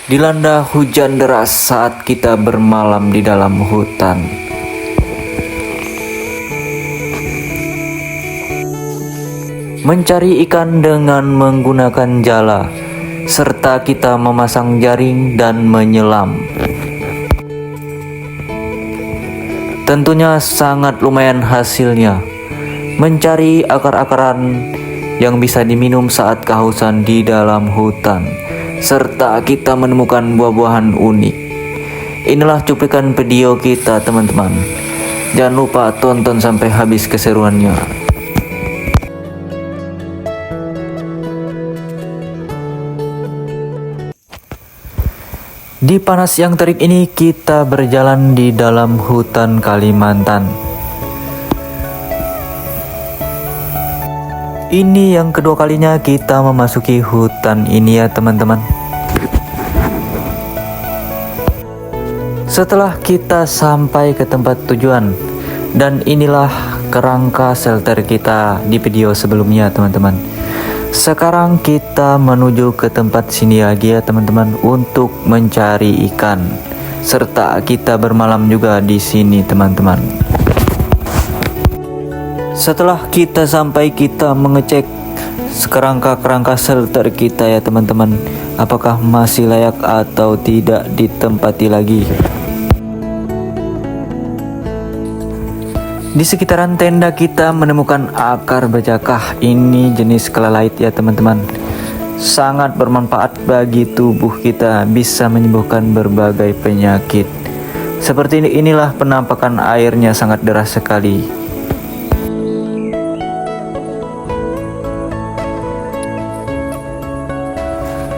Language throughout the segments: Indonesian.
Dilanda hujan deras saat kita bermalam di dalam hutan. Mencari ikan dengan menggunakan jala, serta kita memasang jaring dan menyelam. Tentunya sangat lumayan hasilnya. Mencari akar-akaran yang bisa diminum saat kehausan di dalam hutan, serta kita menemukan buah-buahan unik. Inilah cuplikan video kita, teman-teman. Jangan lupa tonton sampai habis keseruannya. Di panas yang terik ini kita berjalan di dalam hutan Kalimantan. Ini yang kedua kalinya kita memasuki hutan ini ya teman-teman. Setelah kita sampai ke tempat tujuan, dan inilah kerangka shelter kita di video sebelumnya teman-teman. Sekarang kita menuju ke tempat sini lagi ya teman-teman untuk mencari ikan, serta kita bermalam juga di sini teman-teman. Setelah kita sampai, kita mengecek kerangka shelter kita ya teman-teman, apakah masih layak atau tidak ditempati lagi. Di sekitaran tenda kita menemukan akar bejakah. Ini jenis kelalait ya teman-teman. Sangat bermanfaat bagi tubuh kita, bisa menyembuhkan berbagai penyakit. Seperti inilah penampakan airnya, sangat deras sekali.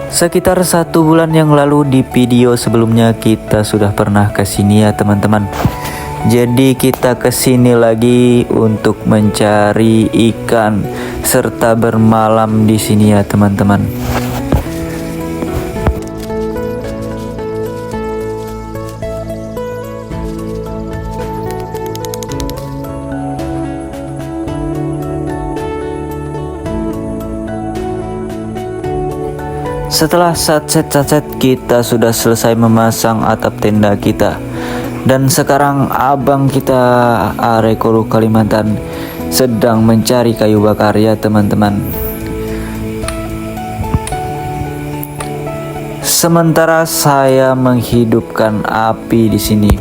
Sekitar 1 bulan yang lalu di video sebelumnya kita sudah pernah ke sini ya teman-teman. Jadi kita ke sini lagi untuk mencari ikan serta bermalam di sini ya teman-teman. Setelah satset kita sudah selesai memasang atap tenda kita. Dan sekarang abang kita Arekolo Kalimantan sedang mencari kayu bakar ya teman-teman. Sementara saya menghidupkan api di sini.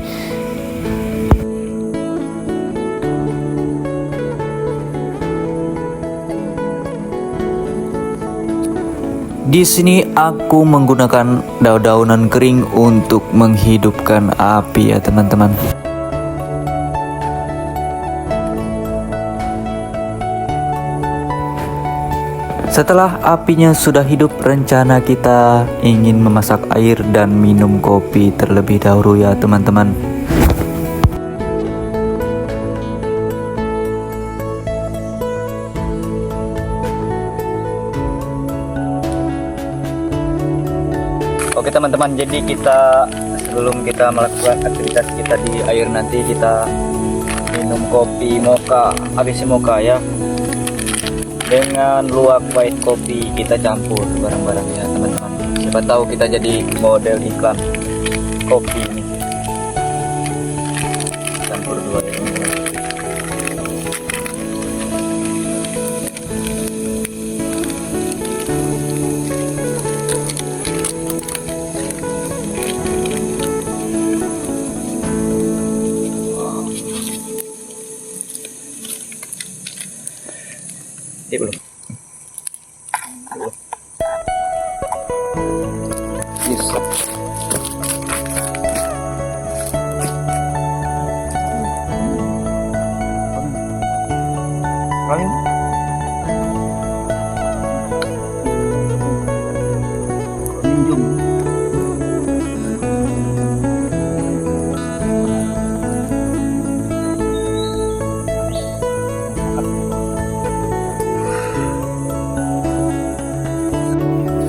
Di sini aku menggunakan daun-daunan kering untuk menghidupkan api ya teman-teman. Setelah apinya sudah hidup, rencana kita ingin memasak air dan minum kopi terlebih dahulu ya teman-teman. Oke teman-teman, jadi sebelum kita melakukan aktivitas kita di air nanti, kita minum kopi mocha, ABC mocha ya, dengan luwak white kopi. Kita campur bareng-bareng ya teman-teman. Siapa tahu kita jadi model iklan kopi ini. Campur dua ya teman-teman. Belum. Yes.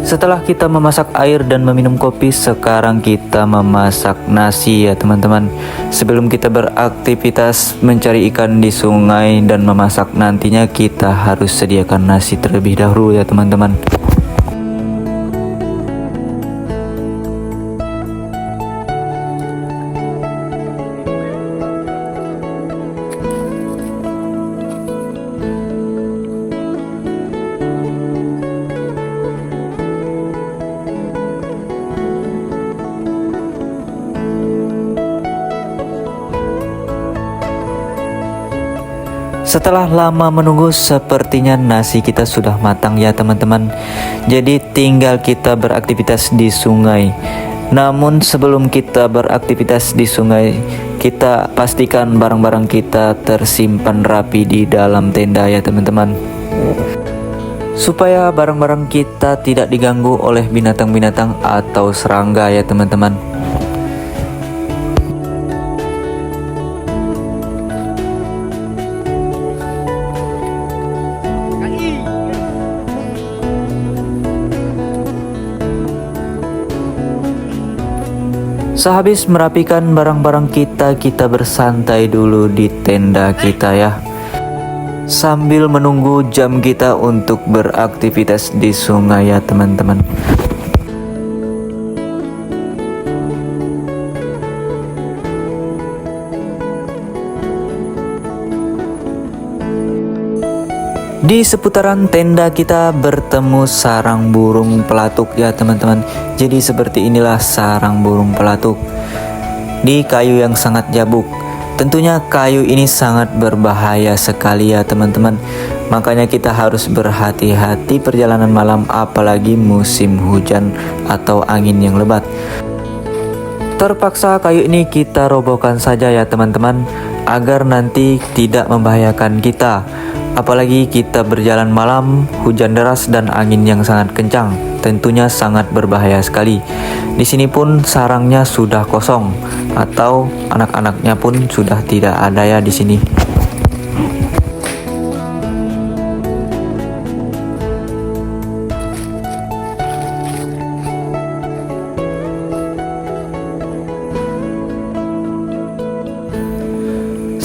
Setelah kita memasak air dan meminum kopi, sekarang kita memasak nasi ya teman-teman. Sebelum kita beraktivitas mencari ikan di sungai dan memasak nantinya, kita harus sediakan nasi terlebih dahulu ya teman-teman. Setelah lama menunggu, sepertinya nasi kita sudah matang ya teman-teman. Jadi tinggal kita beraktivitas di sungai. Namun sebelum kita beraktivitas di sungai, kita pastikan barang-barang kita tersimpan rapi di dalam tenda ya teman-teman, supaya barang-barang kita tidak diganggu oleh binatang-binatang atau serangga ya teman-teman. Sehabis merapikan barang-barang kita, kita bersantai dulu di tenda kita ya, sambil menunggu jam kita untuk beraktivitas di sungai ya teman-teman. Di seputaran tenda kita bertemu sarang burung pelatuk ya teman-teman. Jadi seperti inilah sarang burung pelatuk di kayu yang sangat jabuk. Tentunya kayu ini sangat berbahaya sekali ya teman-teman. Makanya kita harus berhati-hati perjalanan malam, apalagi musim hujan atau angin yang lebat. Terpaksa kayu ini kita robohkan saja ya teman-teman, agar nanti tidak membahayakan kita. Apalagi kita berjalan malam, hujan deras dan angin yang sangat kencang, tentunya sangat berbahaya sekali. Di sini pun sarangnya sudah kosong, atau anak-anaknya pun sudah tidak ada ya di sini.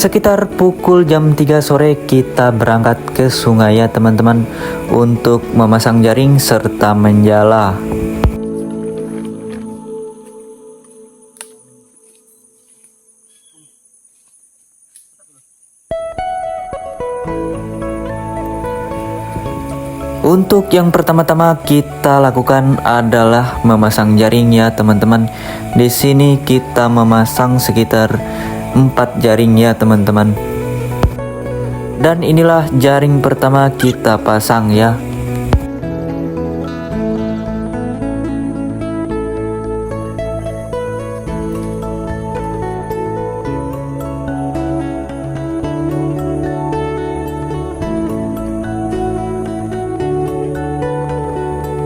Sekitar pukul jam 3 sore kita berangkat ke sungai ya teman-teman, untuk memasang jaring serta menjala. Untuk yang pertama-tama kita lakukan adalah memasang jaring ya teman-teman. Di sini kita memasang sekitar 4 jaring ya teman-teman. Dan inilah jaring pertama kita pasang ya.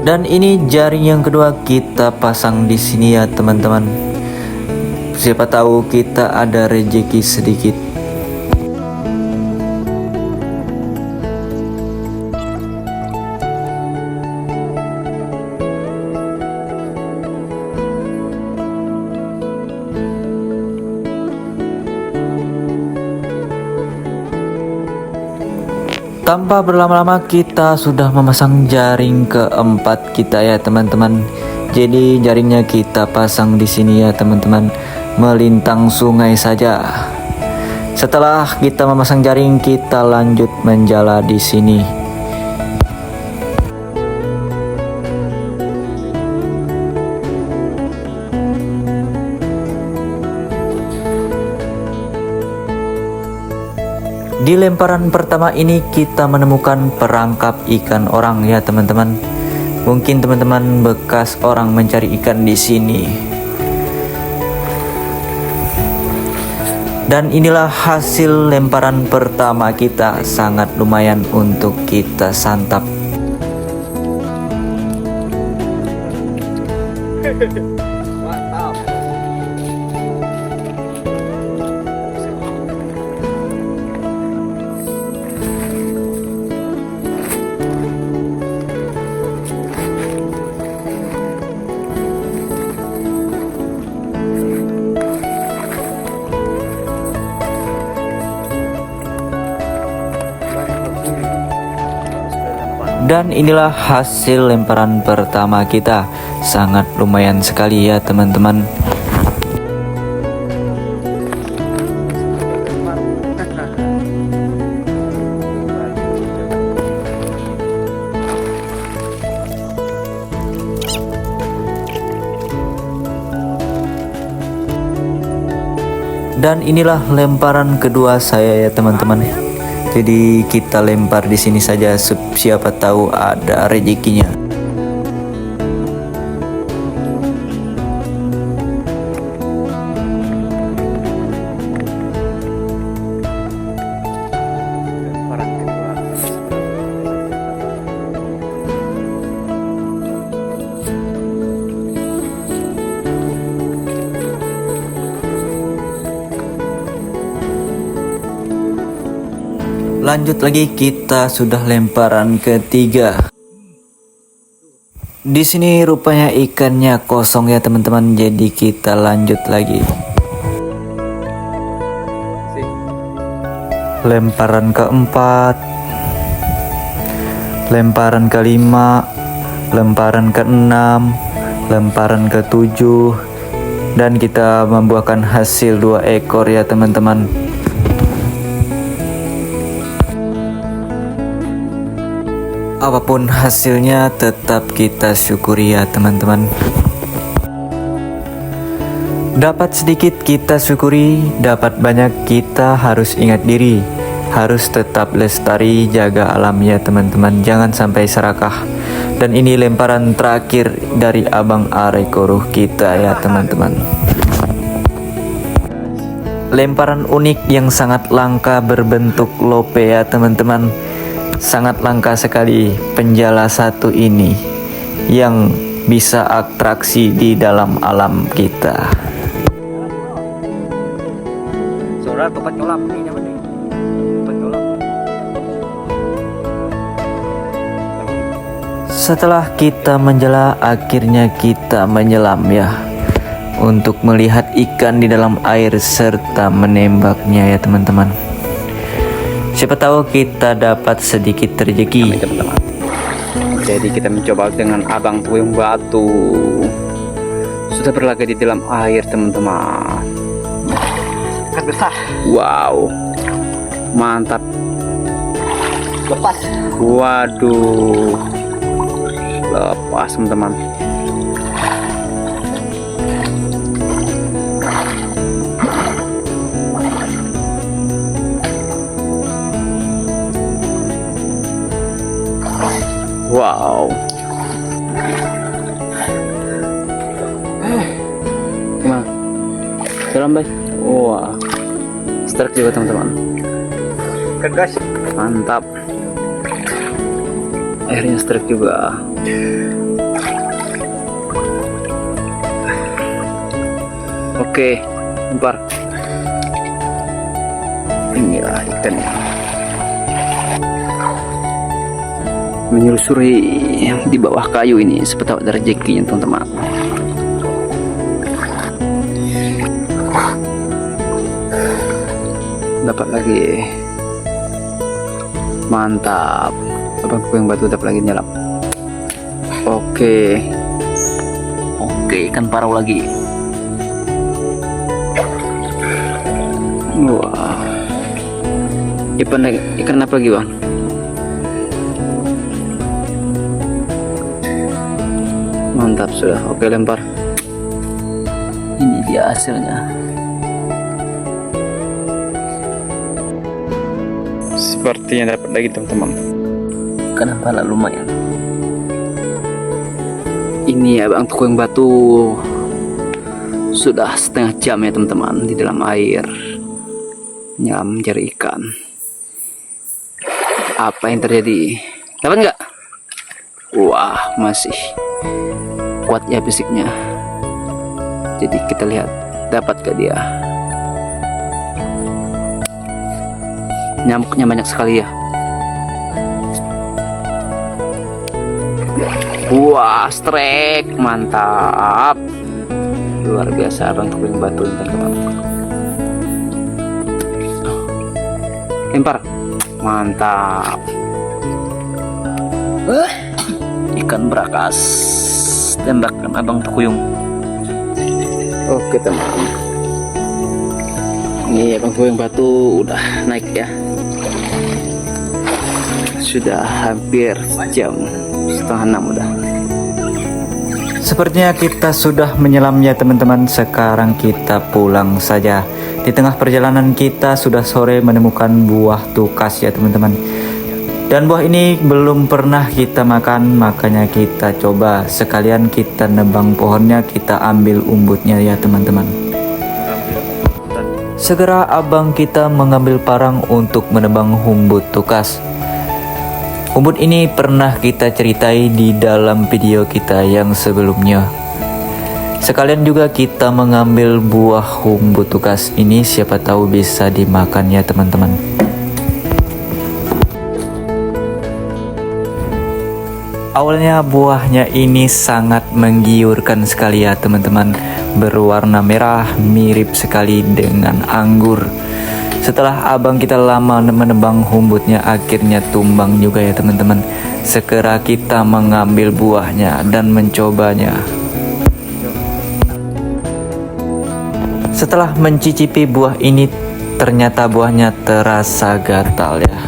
Dan ini jaring yang kedua kita pasang di sini ya teman-teman. Siapa tahu kita ada rezeki sedikit. Tanpa berlama-lama kita sudah memasang jaring keempat kita ya teman-teman. Jadi jaringnya kita pasang di sini ya teman-teman, melintang sungai saja. Setelah kita memasang jaring, kita lanjut menjala di sini. Di lemparan pertama ini kita menemukan perangkap ikan orang ya teman-teman. Mungkin teman-teman bekas orang mencari ikan di sini. Dan inilah hasil lemparan pertama kita, sangat lumayan untuk kita santap. Mantap. Dan inilah hasil lemparan pertama kita, sangat lumayan sekali ya teman-teman. Dan inilah lemparan kedua saya ya teman-teman. Jadi kita lempar di sini saja, siapa tahu ada rezekinya. Orang kedua. Lanjut lagi, kita sudah lemparan ketiga. Di sini rupanya ikannya kosong ya teman-teman, jadi kita lanjut lagi. Lemparan keempat, lemparan kelima, lemparan keenam, lemparan ketujuh, dan kita membuahkan hasil 2 ekor ya teman-teman. Apapun hasilnya tetap kita syukuri ya teman-teman. Dapat sedikit kita syukuri, dapat banyak kita harus ingat diri. Harus tetap lestari, jaga alam ya teman-teman, jangan sampai serakah. Dan ini lemparan terakhir dari Abang Arekoruh kita ya teman-teman. Lemparan unik yang sangat langka berbentuk lope ya teman-teman. Sangat langka sekali penjala satu ini yang bisa atraksi di dalam alam kita. Saudara tempat nyolam ini nyaman nih. Tempat nyolam. Setelah kita menjala, akhirnya kita menyelam ya, untuk melihat ikan di dalam air serta menembaknya ya teman-teman. Siapa tahu kita dapat sedikit rezeki. Teman-teman. Jadi kita mencoba dengan Abang Tuyung Batu. Sudah berlaga di dalam air teman-teman. Ikan besar. Wow. Mantap. Lepas. Waduh. Lepas teman-teman. Wow. Gimana? Dalam baik. Wah. Strike juga teman-teman. Kegas. Mantap. Akhirnya strike juga. Oke, lempar. Inilah ikannya. Menyusuri di bawah kayu ini, seperti ada rezekinya teman-teman. Dapat lagi. Mantap. Abang Tuyung Batu dapat lagi nyelam. Oke, ikan parau lagi. Wah, ikan apa lagi bang? Mantap sudah. Oke, lempar. Ini dia hasilnya. Sepertinya dapat lagi teman-teman. Kenapa lah lumayan. Ini Abang Tuyung Batu sudah setengah jam ya teman-teman di dalam air nyelam mencari ikan. Apa yang terjadi? Dapat nggak? Wah, masih kuat ya fisiknya. Jadi kita lihat dapat gak dia. Nyamuknya banyak sekali ya. Wah, strike, mantap. Luar biasa Abang Tuyung Batu teman-teman. Lempar, mantap. Ikan berakas, tembakan Abang Tuyung. Oke teman, ini Abang Tuyung Batu udah naik ya. Sudah hampir jam 5:30 udah. Sepertinya kita sudah menyelam ya teman-teman. Sekarang kita pulang saja. Di tengah perjalanan kita sudah sore menemukan buah tukas ya teman-teman. Dan buah ini belum pernah kita makan, makanya kita coba. Sekalian kita nebang pohonnya, kita ambil umbutnya ya teman-teman. Segera abang kita mengambil parang untuk menebang umbut tukas. Umbut ini pernah kita ceritai di dalam video kita yang sebelumnya. Sekalian juga kita mengambil buah umbut tukas ini, siapa tahu bisa dimakan ya teman-teman. Awalnya buahnya ini sangat menggiurkan sekali ya teman-teman. Berwarna merah mirip sekali dengan anggur. Setelah abang kita lama menebang umbutnya, akhirnya tumbang juga ya teman-teman. Segera kita mengambil buahnya dan mencobanya. Setelah mencicipi buah ini, ternyata buahnya terasa gatal ya.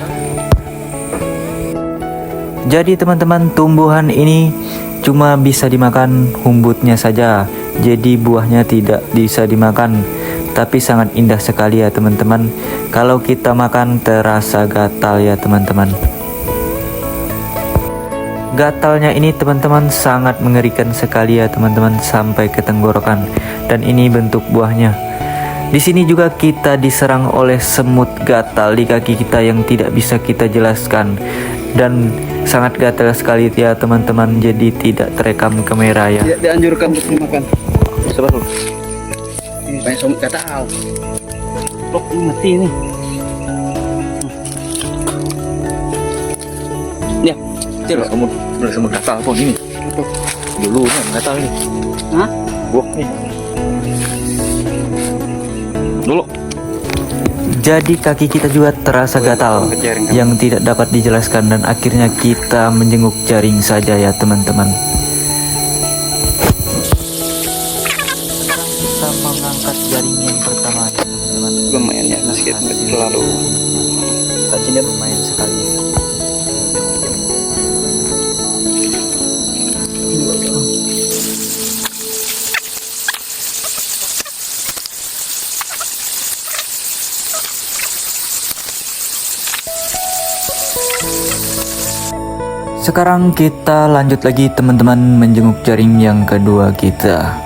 Jadi teman-teman, tumbuhan ini cuma bisa dimakan umbutnya saja. Jadi buahnya tidak bisa dimakan. Tapi sangat indah sekali ya teman-teman. Kalau kita makan terasa gatal ya teman-teman. Gatalnya ini teman-teman sangat mengerikan sekali ya teman-teman, sampai ke tenggorokan. Dan ini bentuk buahnya. Di sini juga kita diserang oleh semut gatal di kaki kita yang tidak bisa kita jelaskan. Dan sangat gatal sekali ya teman-teman, jadi tidak terekam kamera ya. Tidak dianjurkan untuk dimakan. Sabar dulu. Ini banyak semut gatal. Blok mati ini. Ya, kecil semut gatal pun ini. Dulu kan gatal ini. Hah? Buah nih. Dulu. Jadi kaki kita juga terasa gatal yang tidak dapat dijelaskan, dan akhirnya kita menjenguk jaring saja ya teman-teman. Kita mengangkat jaring yang pertama ya teman-teman. Lumayan ya, sedikit terlalu. Sajinya lumayan sekali. Sekarang kita lanjut lagi teman-teman menjenguk jaring yang kedua kita.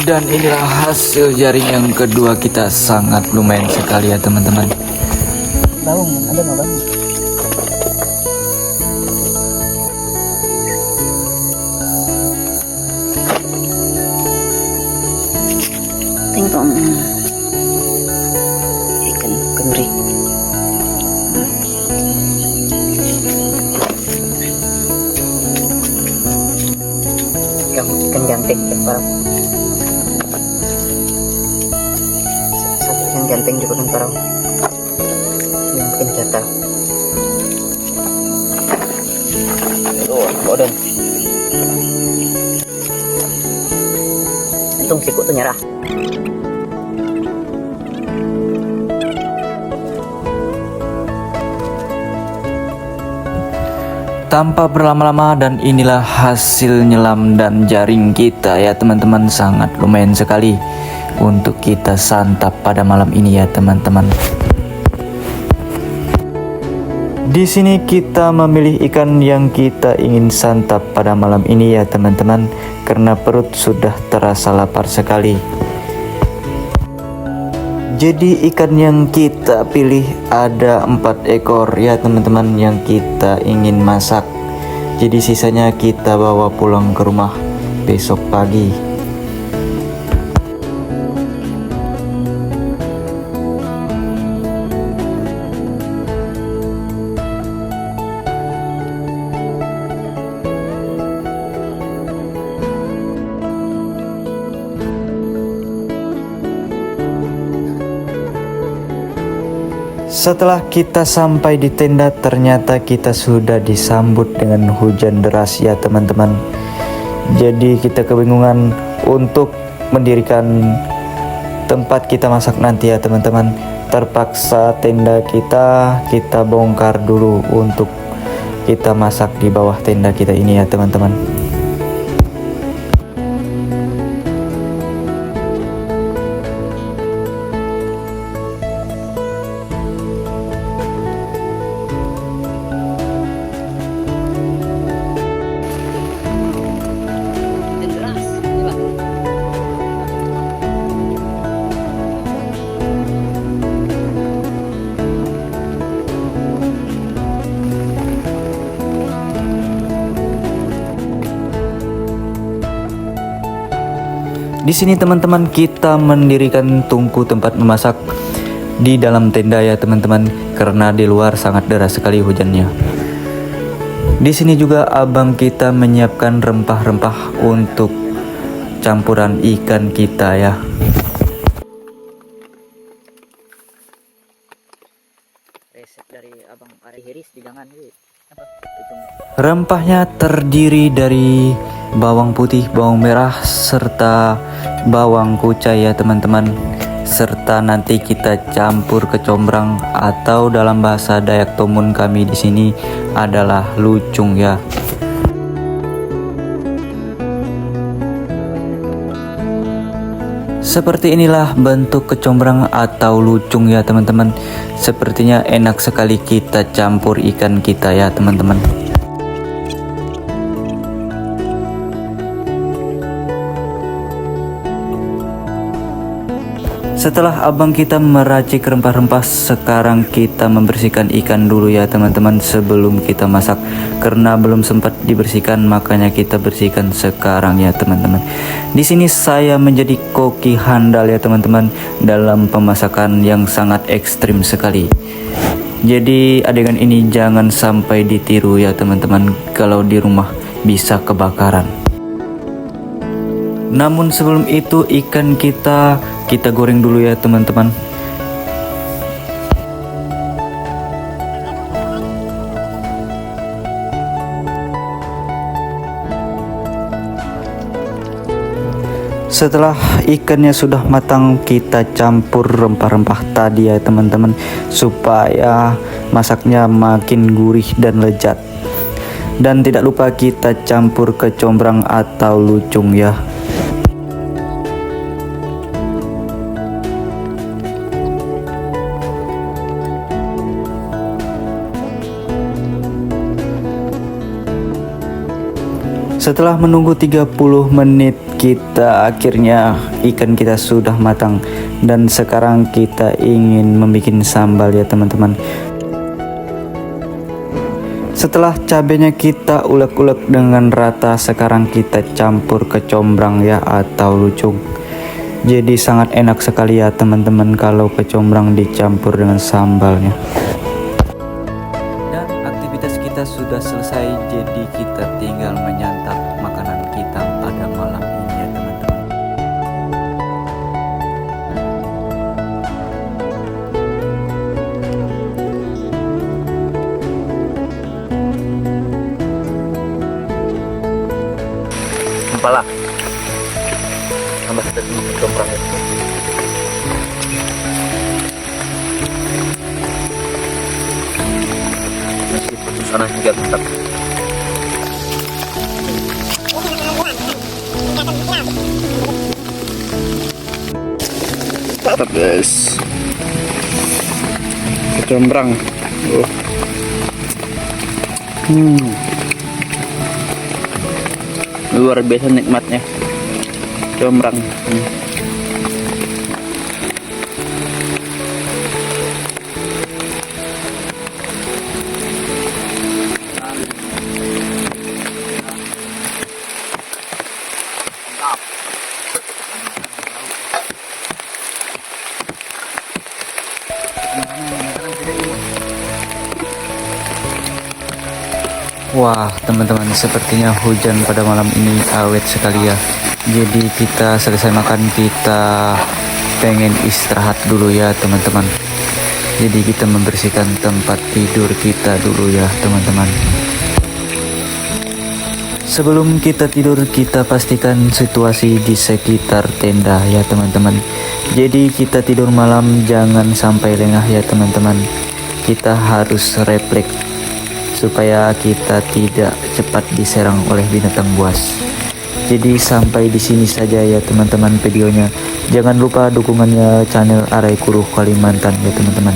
Dan inilah hasil jaring yang kedua kita, sangat lumayan sekali ya teman-teman. Daun, ada nggak daun? Tingtong ikan kenduri. Ikan jantik terparah. Satu ikan janting juga kan parah. Yang bikin gatal. Oh, bodoh. Untung sikut tuh nyerah. Tanpa berlama-lama, dan inilah hasil nyelam dan jaring kita ya teman-teman, sangat lumayan sekali untuk kita santap pada malam ini ya teman-teman. Di sini kita memilih ikan yang kita ingin santap pada malam ini ya teman-teman, karena perut sudah terasa lapar sekali. Jadi ikan yang kita pilih ada 4 ekor ya teman-teman yang kita ingin masak. Jadi sisanya kita bawa pulang ke rumah besok pagi. Setelah kita sampai di tenda, ternyata kita sudah disambut dengan hujan deras ya teman-teman. Jadi kita kebingungan untuk mendirikan tempat kita masak nanti ya teman-teman. terpaksa tenda kita bongkar dulu untuk kita masak di bawah tenda kita ini ya teman-teman. Di sini teman-teman kita mendirikan tungku tempat memasak di dalam tenda ya teman-teman, karena di luar sangat deras sekali hujannya. Di sini juga abang kita menyiapkan rempah-rempah untuk campuran ikan kita ya. Resep dari abang Ari Hiris di gangan Rempahnya terdiri dari bawang putih, bawang merah, serta bawang kucai ya teman-teman. Serta nanti kita campur kecombrang atau dalam bahasa Dayak Tomun kami di sini adalah lucung ya. Seperti inilah bentuk kecombrang atau lucung ya teman-teman. Sepertinya enak sekali kita campur ikan kita ya teman-teman. Setelah abang kita meracik rempah-rempah, sekarang kita membersihkan ikan dulu ya teman-teman sebelum kita masak. Karena belum sempat dibersihkan, makanya kita bersihkan sekarang ya teman-teman. Di sini saya menjadi koki handal ya teman-teman dalam pemasakan yang sangat ekstrim sekali. Jadi adegan ini jangan sampai ditiru ya teman-teman, kalau di rumah bisa kebakaran. Namun sebelum itu ikan kita goreng dulu ya teman-teman. Setelah ikannya sudah matang, kita campur rempah-rempah tadi ya teman-teman, supaya masaknya makin gurih dan lezat. Dan tidak lupa kita campur kecombrang atau lucung ya. Setelah menunggu 30 menit, akhirnya ikan kita sudah matang. Dan sekarang kita ingin membuat sambal ya teman-teman. Setelah cabenya kita ulek-ulek dengan rata, sekarang kita campur kecombrang ya atau lucung. Jadi sangat enak sekali ya teman-teman kalau kecombrang dicampur dengan sambalnya. Dan aktivitas kita sudah selesai, jadi kita tinggal menyantap makanan kita pada malam ini ya teman-teman. Apalah tambah sedikit kecombrang ya. Masih putusan juga tetap. Pedas kecombrang. Luar biasa nikmatnya kecombrang. Wah teman-teman, sepertinya hujan pada malam ini awet sekali ya. Jadi kita selesai makan, kita pengen istirahat dulu ya teman-teman. Jadi kita membersihkan tempat tidur kita dulu ya teman-teman. Sebelum kita tidur, kita pastikan situasi di sekitar tenda ya teman-teman. Jadi kita tidur malam jangan sampai lengah ya teman-teman. Kita harus refleks supaya kita tidak cepat diserang oleh binatang buas. Jadi sampai di sini saja ya teman-teman videonya. Jangan lupa dukungannya channel Arai Kuruh Kalimantan ya teman-teman.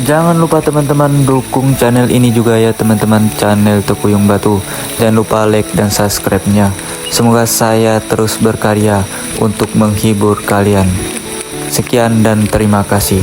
Jangan lupa teman-teman dukung channel ini juga ya teman-teman, channel Tekuyung Batu. Jangan lupa like dan subscribe-nya. Semoga saya terus berkarya untuk menghibur kalian. Sekian dan terima kasih.